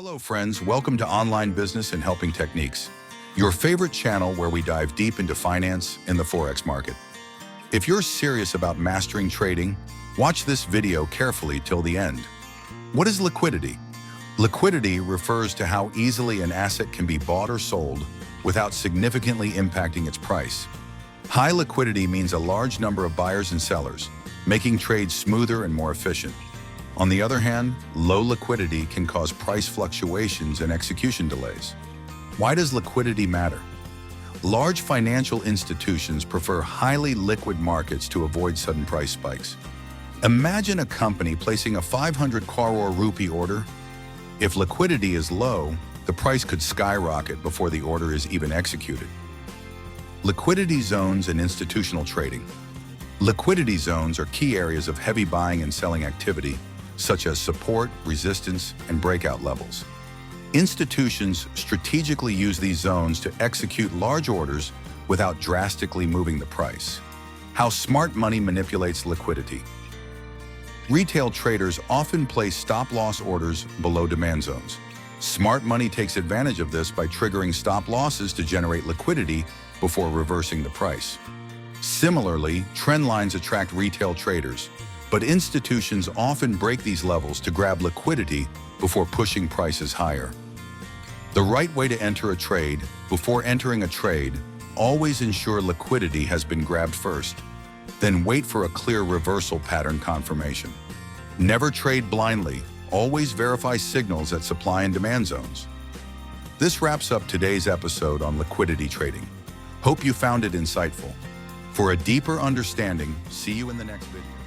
Hello friends, welcome to Online Business and Helping Techniques, your favorite channel where we dive deep into finance and the Forex market. If you're serious about mastering trading, watch this video carefully till the end. What is liquidity? Liquidity refers to how easily an asset can be bought or sold without significantly impacting its price. High liquidity means a large number of buyers and sellers, making trades smoother and more efficient. On the other hand, low liquidity can cause price fluctuations and execution delays. Why does liquidity matter? Large financial institutions prefer highly liquid markets to avoid sudden price spikes. Imagine a company placing a 500 crore rupee order. If liquidity is low, the price could skyrocket before the order is even executed. Liquidity zones and institutional trading. Liquidity zones are key areas of heavy buying and selling activity, such as support, resistance, and breakout levels. Institutions strategically use these zones to execute large orders without drastically moving the price. How smart money manipulates liquidity. Retail traders often place stop-loss orders below demand zones. Smart money takes advantage of this by triggering stop losses to generate liquidity before reversing the price. Similarly, trend lines attract retail traders, but institutions often break these levels to grab liquidity before pushing prices higher. The right way to enter a trade. Before entering a trade, always ensure liquidity has been grabbed first. Then wait for a clear reversal pattern confirmation. Never trade blindly. Always verify signals at supply and demand zones. This wraps up today's episode on liquidity trading. Hope you found it insightful. For a deeper understanding, see you in the next video.